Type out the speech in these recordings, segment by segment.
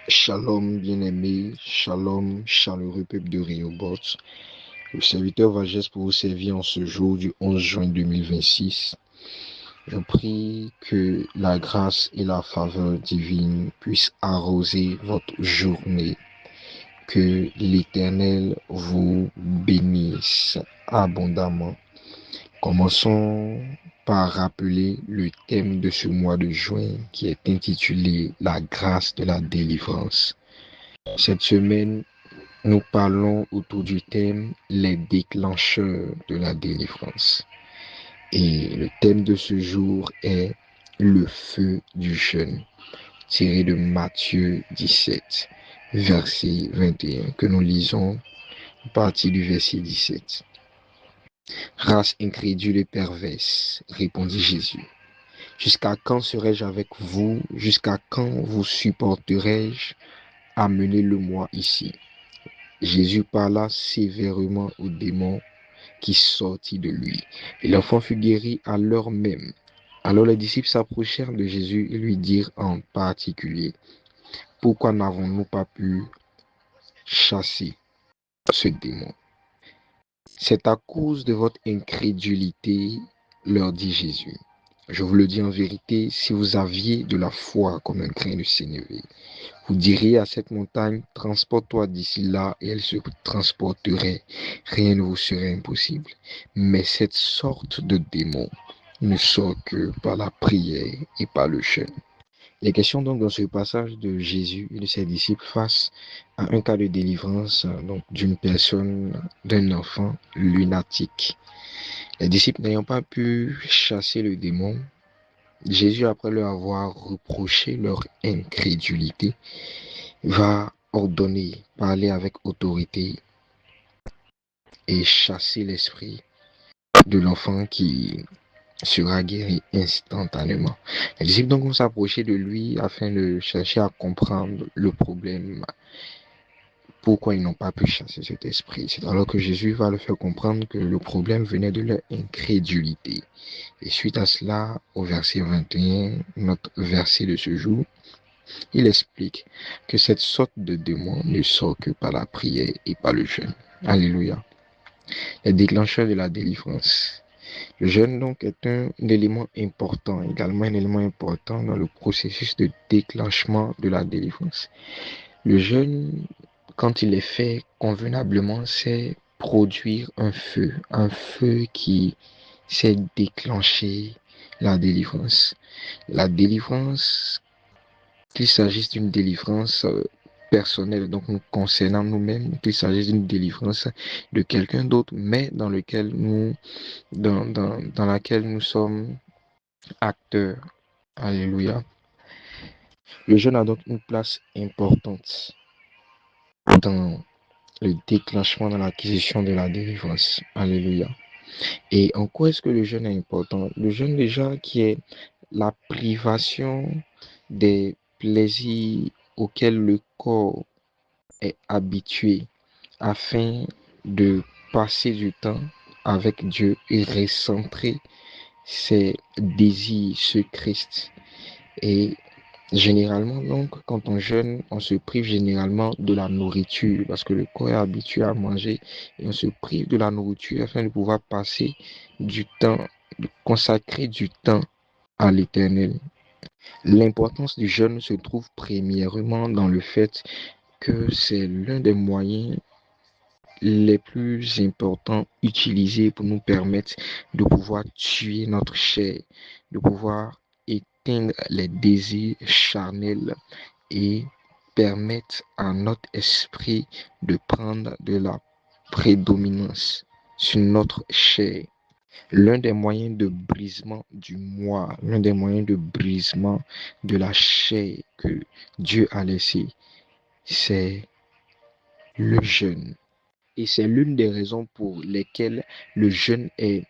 Shalom bien-aimé, shalom chaleureux peuple de Rehoboth. Le serviteur va geste pour vous servir en ce jour du 11 juin 2026. Je prie que la grâce et la faveur divine puissent arroser votre journée. Que l'Éternel vous bénisse abondamment. Commençons par rappeler le thème de ce mois de juin qui est intitulé La grâce de la délivrance. Cette semaine, nous parlons autour du thème les déclencheurs de la délivrance. Et le thème de ce jour est le feu du jeûne, tiré de Matthieu 17, verset 21, que nous lisons à partir du verset 17. Race incrédule et perverse, répondit Jésus. Jusqu'à quand serai-je avec vous? Jusqu'à quand vous supporterai-je? Amenez-le-moi ici. Jésus parla sévèrement au démon qui sortit de lui, et l'enfant fut guéri à l'heure même. Alors les disciples s'approchèrent de Jésus et lui dirent en particulier, « Pourquoi n'avons-nous pas pu chasser ce démon? » « C'est à cause de votre incrédulité, leur dit Jésus. Je vous le dis en vérité, si vous aviez de la foi comme un grain de sénévé, vous diriez à cette montagne, transporte-toi d'ici là, et elle se transporterait. Rien ne vous serait impossible. Mais cette sorte de démon ne sort que par la prière et par le jeûne. Les questions donc dans ce passage de Jésus et de ses disciples face à un cas de délivrance donc d'une personne, d'un enfant lunatique. Les disciples n'ayant pas pu chasser le démon, Jésus, après leur avoir reproché leur incrédulité, va ordonner, parler avec autorité et chasser l'esprit de l'enfant qui sera guéri instantanément. Les disciples donc vont s'approcher de lui afin de chercher à comprendre le problème, pourquoi ils n'ont pas pu chasser cet esprit. C'est alors que Jésus va leur faire comprendre que le problème venait de leur incrédulité. Et suite à cela, au verset 21, notre verset de ce jour, il explique que cette sorte de démon ne sort que par la prière et par le jeûne. Alléluia. Les déclencheurs de la délivrance. Le jeûne donc est un élément important, également un élément important dans le processus de déclenchement de la délivrance. Le jeûne, quand il est fait convenablement, c'est produire un feu qui sait déclencher la délivrance. La délivrance, qu'il s'agisse d'une délivrance personnelle, donc nous concernant nous-mêmes, qu'il s'agisse d'une délivrance de quelqu'un d'autre, mais dans laquelle nous sommes acteurs. Alléluia. Le jeûne a donc une place importante dans le déclenchement, dans l'acquisition de la délivrance. Alléluia. Et en quoi est-ce que le jeûne est important? Le jeûne déjà qui est la privation des plaisirs auxquels le corps est habitué afin de passer du temps avec Dieu et recentrer ses désirs sur Christ. Et généralement, donc, quand on jeûne, on se prive généralement de la nourriture parce que le corps est habitué à manger et on se prive de la nourriture afin de pouvoir passer du temps, de consacrer du temps à l'Éternel. L'importance du jeûne se trouve premièrement dans le fait que c'est l'un des moyens les plus importants utilisés pour nous permettre de pouvoir tuer notre chair, de pouvoir éteindre les désirs charnels et permettre à notre esprit de prendre de la prédominance sur notre chair. L'un des moyens de brisement du moi, l'un des moyens de brisement de la chair que Dieu a laissé, c'est le jeûne. Et c'est l'une des raisons pour lesquelles le jeûne est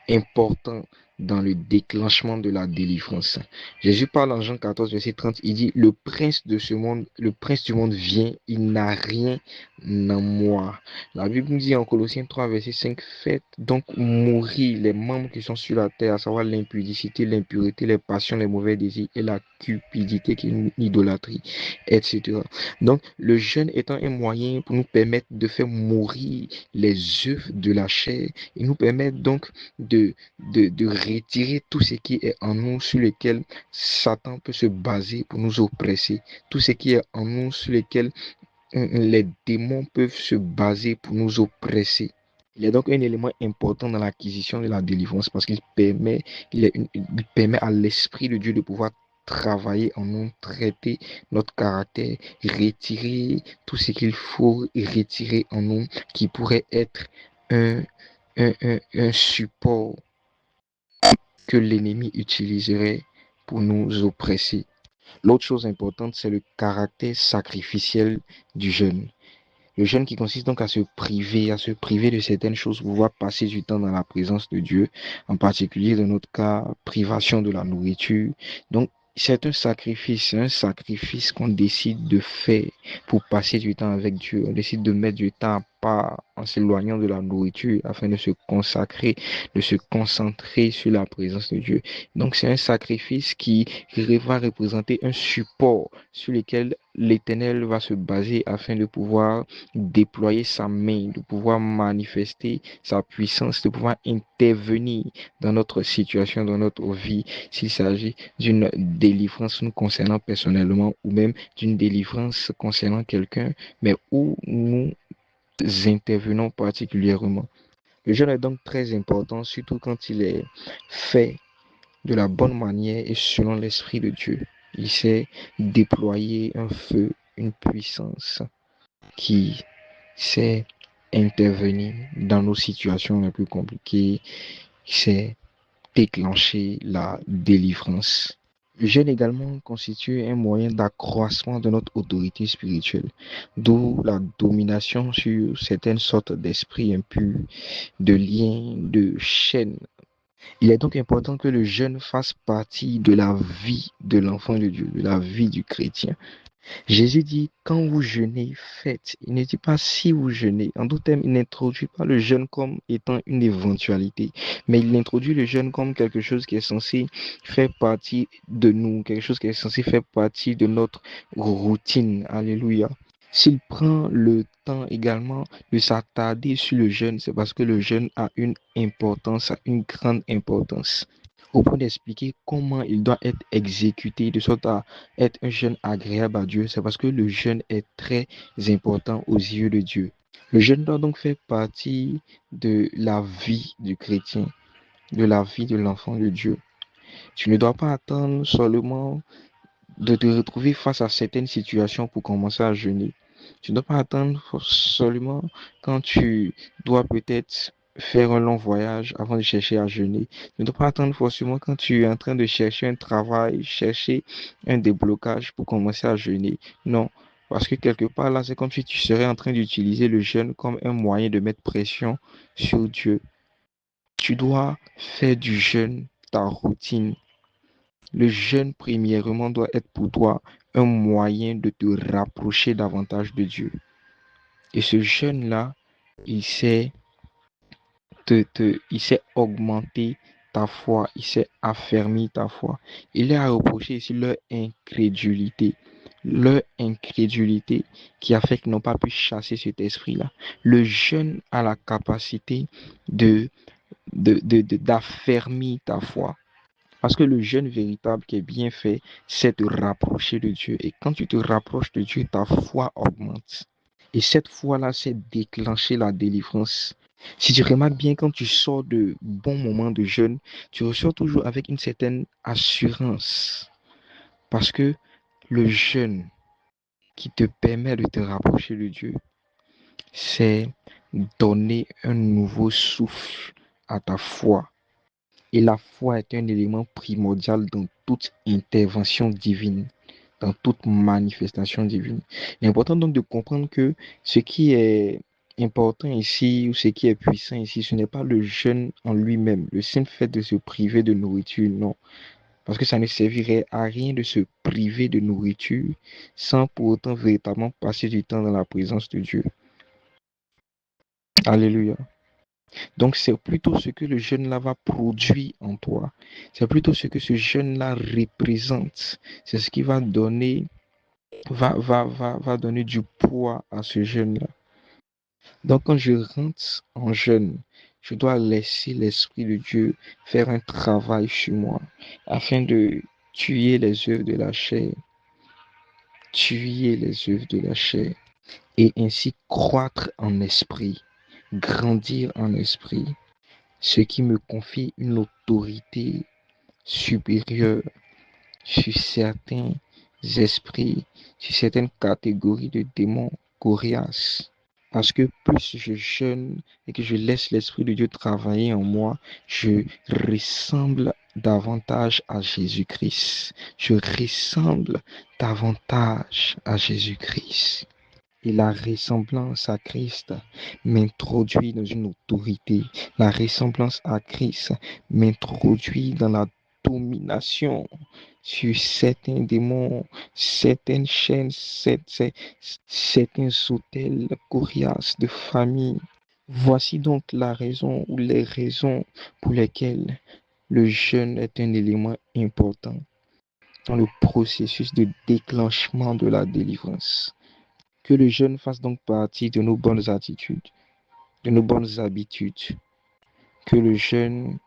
important dans le déclenchement de la délivrance. Jésus parle en Jean 14, verset 30, il dit, le prince du monde vient, il n'a rien en moi. La Bible nous dit en Colossiens 3, verset 5, faites donc mourir les membres qui sont sur la terre, à savoir l'impudicité, l'impureté, les passions, les mauvais désirs et la cupidité qui est une idolâtrie, etc. Donc, le jeûne étant un moyen pour nous permettre de faire mourir les œuvres de la chair et nous permettre donc de retirer tout ce qui est en nous sur lequel Satan peut se baser pour nous oppresser, tout ce qui est en nous sur lequel les démons peuvent se baser pour nous oppresser. Il est donc un élément important dans l'acquisition de la délivrance parce qu'il permet, il permet à l'Esprit de Dieu de pouvoir travailler en nous, traiter notre caractère, retirer tout ce qu'il faut retirer en nous qui pourrait être un, un support que l'ennemi utiliserait pour nous oppresser. L'autre chose importante, c'est le caractère sacrificiel du jeûne. Le jeûne qui consiste donc à se priver de certaines choses pour pouvoir passer du temps dans la présence de Dieu, en particulier dans notre cas, privation de la nourriture. Donc, c'est un sacrifice qu'on décide de faire pour passer du temps avec Dieu. On décide de mettre du temps à part en s'éloignant de la nourriture afin de se consacrer, de se concentrer sur la présence de Dieu. Donc, c'est un sacrifice qui va représenter un support sur lequel l'Éternel va se baser afin de pouvoir déployer sa main, de pouvoir manifester sa puissance, de pouvoir intervenir dans notre situation, dans notre vie, s'il s'agit d'une délivrance nous concernant personnellement ou même d'une délivrance concernant quelqu'un, mais où nous intervenons particulièrement. Le jeûne est donc très important, surtout quand il est fait de la bonne manière et selon l'Esprit de Dieu. Il sait déployer un feu, une puissance qui sait intervenir dans nos situations les plus compliquées, qui sait déclencher la délivrance. Le jeûne également constitue un moyen d'accroissement de notre autorité spirituelle, d'où la domination sur certaines sortes d'esprits impurs, de liens, de chaînes. Il est donc important que le jeûne fasse partie de la vie de l'enfant de Dieu, de la vie du chrétien. Jésus dit, quand vous jeûnez, faites. Il ne dit pas si vous jeûnez. En d'autres termes, il n'introduit pas le jeûne comme étant une éventualité, mais il introduit le jeûne comme quelque chose qui est censé faire partie de nous, quelque chose qui est censé faire partie de notre routine. Alléluia. S'il prend le temps également de s'attarder sur le jeûne, c'est parce que le jeûne a une importance, a une grande importance au point d'expliquer comment il doit être exécuté de sorte à être un jeûne agréable à Dieu. C'est parce que le jeûne est très important aux yeux de Dieu. Le jeûne doit donc faire partie de la vie du chrétien, de la vie de l'enfant de Dieu. Tu ne dois pas attendre seulement de te retrouver face à certaines situations pour commencer à jeûner. Tu ne dois pas attendre seulement quand tu dois peut-être faire un long voyage avant de chercher à jeûner. Tu ne dois pas attendre forcément quand tu es en train de chercher un travail, chercher un déblocage pour commencer à jeûner. Non, parce que quelque part là, c'est comme si tu serais en train d'utiliser le jeûne comme un moyen de mettre pression sur Dieu. Tu dois faire du jeûne ta routine. Le jeûne, premièrement, doit être pour toi un moyen de te rapprocher davantage de Dieu. Et ce jeûne-là, il sait il sait augmenter ta foi, il sait affermir ta foi. Il est à reprocher ici leur incrédulité. Leur incrédulité qui a fait qu'ils n'ont pas pu chasser cet esprit-là. Le jeûne a la capacité d'affermir ta foi. Parce que le jeûne véritable qui est bien fait, c'est te rapprocher de Dieu. Et quand tu te rapproches de Dieu, ta foi augmente. Et cette foi-là, c'est déclencher la délivrance. Si tu remarques bien, quand tu sors de bons moments de jeûne, tu ressors toujours avec une certaine assurance. Parce que le jeûne qui te permet de te rapprocher de Dieu, c'est donner un nouveau souffle à ta foi. Et la foi est un élément primordial dans toute intervention divine, dans toute manifestation divine. Il est important donc de comprendre que ce qui est important ici, ou ce qui est puissant ici, ce n'est pas le jeûne en lui-même, le simple fait de se priver de nourriture, non. Parce que ça ne servirait à rien de se priver de nourriture sans pour autant véritablement passer du temps dans la présence de Dieu. Alléluia. Donc c'est plutôt ce que le jeûne-là va produire en toi. C'est plutôt ce que ce jeûne-là représente. C'est ce qui va donner, va donner du poids à ce jeûne-là. Donc quand je rentre en jeûne, je dois laisser l'Esprit de Dieu faire un travail sur moi afin de tuer les œuvres de la chair, tuer les œuvres de la chair et ainsi croître en esprit, grandir en esprit, ce qui me confie une autorité supérieure sur certains esprits, sur certaines catégories de démons coriaces. Parce que plus je jeûne et que je laisse l'Esprit de Dieu travailler en moi, je ressemble davantage à Jésus-Christ. Je ressemble davantage à Jésus-Christ. Et la ressemblance à Christ m'introduit dans une autorité. La ressemblance à Christ m'introduit dans la domination sur certains démons, certaines chaînes, certains hôtels coriaces de famille. Voici donc la raison ou les raisons pour lesquelles le jeûne est un élément important dans le processus de déclenchement de la délivrance. Que le jeûne fasse donc partie de nos bonnes attitudes, de nos bonnes habitudes. Que le jeûne,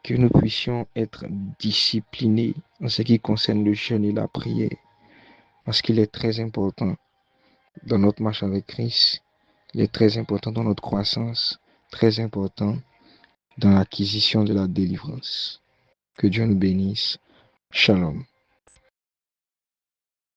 que nous puissions être disciplinés en ce qui concerne le jeûne et la prière. Parce qu'il est très important dans notre marche avec Christ. Il est très important dans notre croissance. Très important dans l'acquisition de la délivrance. Que Dieu nous bénisse. Shalom.